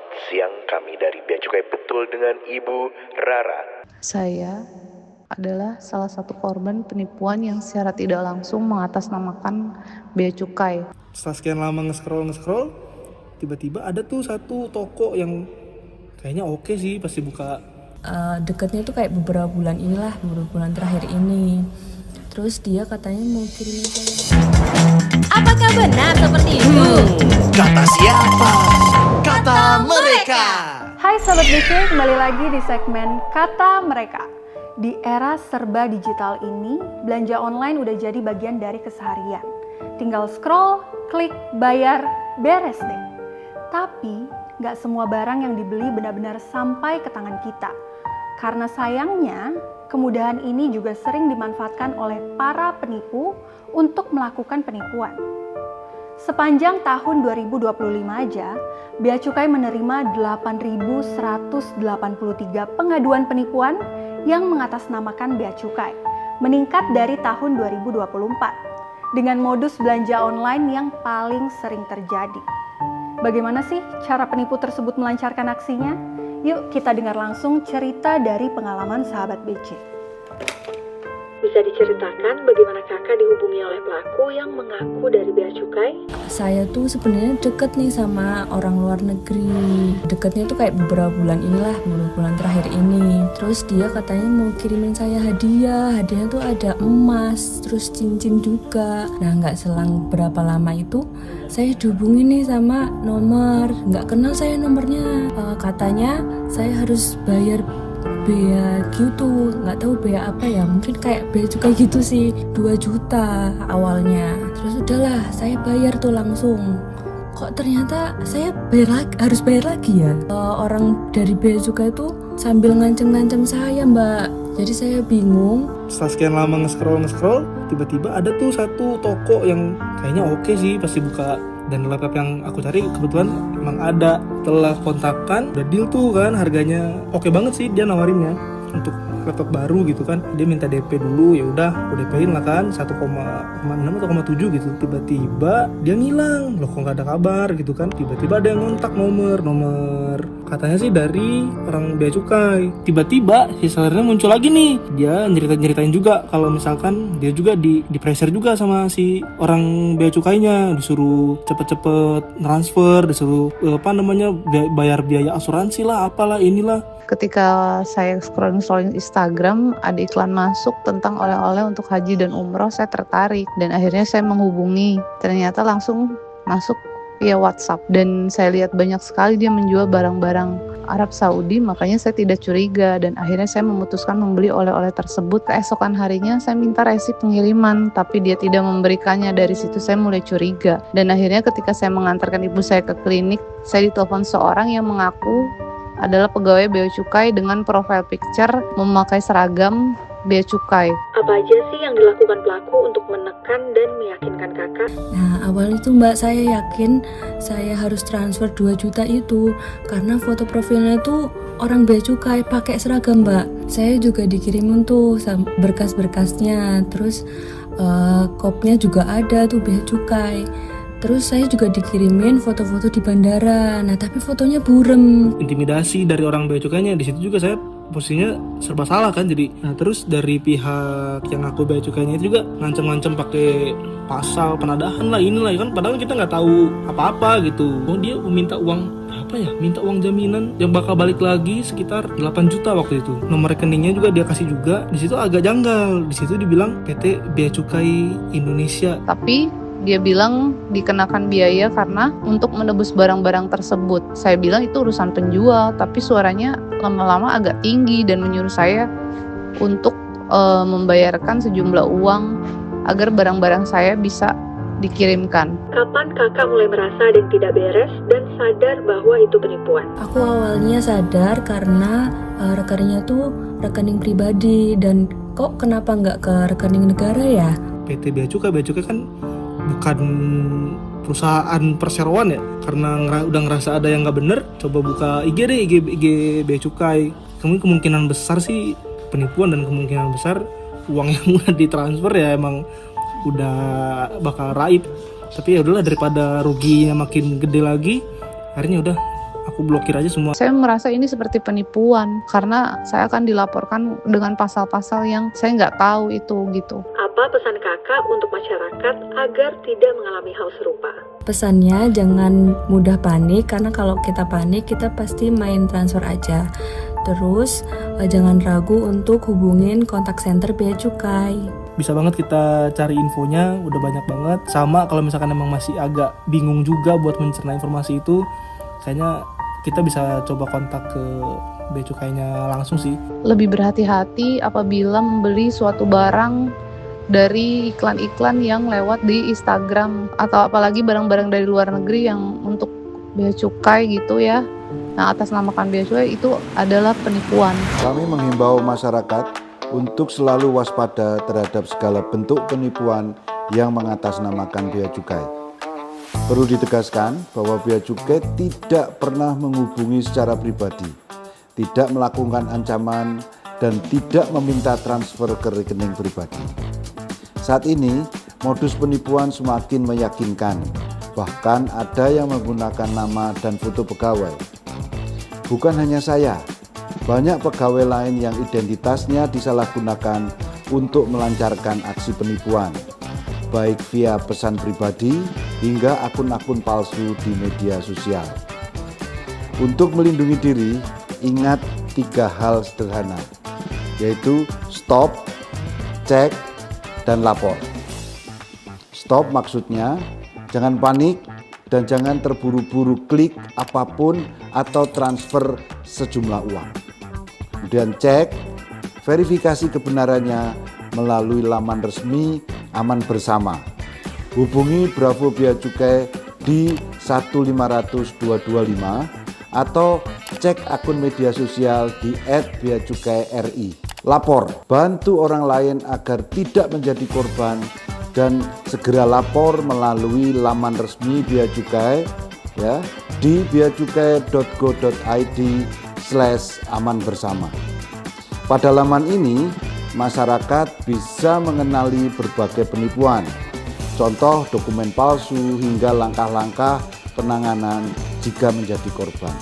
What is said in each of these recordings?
Selamat siang, kami dari Bea Cukai Betul dengan Ibu Rara. Saya adalah salah satu korban penipuan yang secara tidak langsung mengatasnamakan Bea Cukai. Setelah sekian lama nge-scroll, tiba-tiba ada tuh satu toko yang kayaknya oke sih pasti buka. Deketnya tuh kayak beberapa bulan terakhir ini. Terus dia katanya mau kirimin saya. Apakah benar seperti itu? Kata siapa? Kata mereka. Hai Sobat BC, kembali lagi di segmen Kata Mereka. Di era serba digital ini, belanja online udah jadi bagian dari keseharian. Tinggal scroll, klik, bayar, beres deh. Tapi, nggak semua barang yang dibeli benar-benar sampai ke tangan kita. Karena sayangnya, kemudahan ini juga sering dimanfaatkan oleh para penipu untuk melakukan penipuan. Sepanjang tahun 2025 aja, Bea Cukai menerima 8.183 pengaduan penipuan yang mengatasnamakan Bea Cukai, meningkat dari tahun 2024 dengan modus belanja online yang paling sering terjadi. Bagaimana sih cara penipu tersebut melancarkan aksinya? Yuk kita dengar langsung cerita dari pengalaman sahabat BC. Bisa diceritakan bagaimana kakak dihubungi oleh pelaku yang mengaku dari Bea Cukai? Saya tuh sebenarnya deket nih sama orang luar negeri. Deketnya tuh kayak beberapa bulan terakhir ini. Terus dia katanya mau kirimin saya hadiah. Hadiahnya tuh ada emas, terus cincin juga. Nah nggak selang berapa lama itu saya dihubungi nih sama nomor. Nggak kenal saya nomornya. Katanya saya harus bayar bea gitu, nggak tahu bea apa ya, mungkin kayak bea cukai gitu sih, 2 juta awalnya. Terus udahlah saya bayar tuh langsung. Kok ternyata saya harus bayar lagi ya. Orang dari bea cukai tuh sambil ngancem-ngancem saya mbak, jadi saya bingung. Setelah sekian lama nge-scroll, tiba-tiba ada tuh satu toko yang kayaknya oke sih pasti buka. Dan laptop yang aku cari kebetulan emang ada. Setelah kontakkan, udah deal tuh kan, harganya oke banget sih dia nawarinnya untuk laptop baru gitu kan. Dia minta DP dulu, ya udah aku DP-in lah kan 1,6 atau 1,7 gitu. Tiba-tiba dia ngilang, loh kok nggak ada kabar gitu kan. Tiba-tiba ada yang ngontak nomor katanya sih dari orang Bea Cukai. Tiba-tiba si sellernya muncul lagi nih. Dia nyeritain juga kalau misalkan dia juga di pressure juga sama si orang Bea Cukainya, disuruh cepet-cepet transfer, disuruh bayar biaya asuransi lah, apalah inilah. Ketika saya scrolling Instagram, ada iklan masuk tentang oleh-oleh untuk haji dan umroh, saya tertarik dan akhirnya saya menghubungi. Ternyata langsung masuk via WhatsApp dan saya lihat banyak sekali dia menjual barang-barang Arab Saudi, makanya saya tidak curiga dan akhirnya saya memutuskan membeli oleh-oleh tersebut. Keesokan harinya saya minta resi pengiriman, tapi dia tidak memberikannya. Dari situ saya mulai curiga dan akhirnya ketika saya mengantarkan ibu saya ke klinik, saya ditelepon seorang yang mengaku adalah pegawai Bea Cukai dengan profile picture memakai seragam Bea Cukai. Apa aja sih yang dilakukan pelaku untuk menekan dan meyakinkan kakak? Nah awal itu mbak saya yakin saya harus transfer 2 juta itu karena foto profilnya itu orang Bea Cukai pakai seragam mbak. Saya juga dikirimin tuh berkas-berkasnya, terus kopnya juga ada tuh Bea Cukai. Terus saya juga dikirimin foto-foto di bandara. Nah tapi fotonya burem. Intimidasi dari orang Bea Cukainya, di situ juga saya posisinya serba salah kan jadi. Nah terus dari pihak yang aku Bea Cukainya itu juga ngancem-ngancem pakai pasal penadahan lah inilah kan, padahal kita nggak tahu apa-apa gitu. Oh dia minta uang berapa ya? Minta uang jaminan yang bakal balik lagi sekitar 8 juta waktu itu. Nomor rekeningnya juga dia kasih juga. Di situ agak janggal. Di situ dibilang PT Bea Cukai Indonesia. Tapi dia bilang dikenakan biaya karena untuk menebus barang-barang tersebut. Saya bilang itu urusan penjual, tapi suaranya lama-lama agak tinggi dan menyuruh saya untuk membayarkan sejumlah uang agar barang-barang saya bisa dikirimkan. Kapan kakak mulai merasa ada yang tidak beres dan sadar bahwa itu penipuan? Aku awalnya sadar karena rekeningnya tuh rekening pribadi dan kok kenapa nggak ke rekening negara ya? PT Bea Cukai kan bukan perusahaan perseroan ya, karena udah ngerasa ada yang nggak bener, coba buka IG Bea Cukai. Kemungkinan besar sih penipuan dan kemungkinan besar uang yang udah ditransfer ya emang udah bakal raib. Tapi ya udahlah, daripada ruginya makin gede lagi, akhirnya udah aku blokir aja semua. Saya merasa ini seperti penipuan karena saya akan dilaporkan dengan pasal-pasal yang saya nggak tahu itu gitu. Apa pesan kakak untuk masyarakat agar tidak mengalami hal serupa? Pesannya jangan mudah panik, karena kalau kita panik kita pasti main transfer aja. Terus jangan ragu untuk hubungin kontak center Bea Cukai. Bisa banget kita cari infonya, udah banyak banget. Sama kalau misalkan emang masih agak bingung juga buat mencerna informasi itu, kayaknya kita bisa coba kontak ke Bea Cukainya langsung sih. Lebih berhati-hati apabila membeli suatu barang dari iklan-iklan yang lewat di Instagram, atau apalagi barang-barang dari luar negeri yang untuk Bea Cukai gitu ya. Nah, atas namakan Bea Cukai itu adalah penipuan. Kami menghimbau masyarakat untuk selalu waspada terhadap segala bentuk penipuan yang mengatasnamakan Bea Cukai. Perlu ditegaskan bahwa Bea Cukai tidak pernah menghubungi secara pribadi, tidak melakukan ancaman, dan tidak meminta transfer ke rekening pribadi. Saat ini, modus penipuan semakin meyakinkan, bahkan ada yang menggunakan nama dan foto pegawai. Bukan hanya saya, banyak pegawai lain yang identitasnya disalahgunakan untuk melancarkan aksi penipuan, baik via pesan pribadi hingga akun-akun palsu di media sosial. Untuk melindungi diri, ingat 3 hal sederhana, yaitu stop, cek, dan lapor. Stop maksudnya jangan panik dan jangan terburu-buru klik apapun atau transfer sejumlah uang. Kemudian cek, verifikasi kebenarannya melalui laman resmi Aman Bersama. Hubungi Bravo Bea Cukai di 1500225 atau cek akun media sosial di @beacukai.ri. Lapor, bantu orang lain agar tidak menjadi korban dan segera lapor melalui laman resmi Bea Cukai ya di beacukai.go.id/aman bersama. Pada laman ini, masyarakat bisa mengenali berbagai penipuan, contoh dokumen palsu hingga langkah-langkah penanganan jika menjadi korban.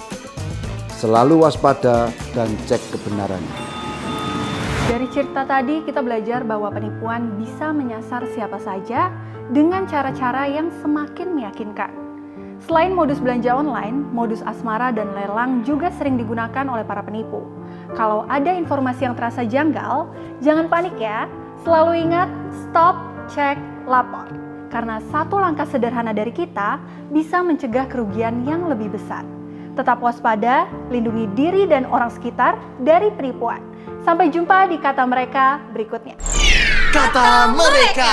Selalu waspada dan cek kebenarannya. Dari cerita tadi kita belajar bahwa penipuan bisa menyasar siapa saja dengan cara-cara yang semakin meyakinkan. Selain modus belanja online, modus asmara dan lelang juga sering digunakan oleh para penipu. Kalau ada informasi yang terasa janggal, jangan panik ya. Selalu ingat, stop, cek, lapor. Karena satu langkah sederhana dari kita bisa mencegah kerugian yang lebih besar. Tetap waspada, lindungi diri dan orang sekitar dari penipuan. Sampai jumpa di Kata Mereka berikutnya. Kata Mereka.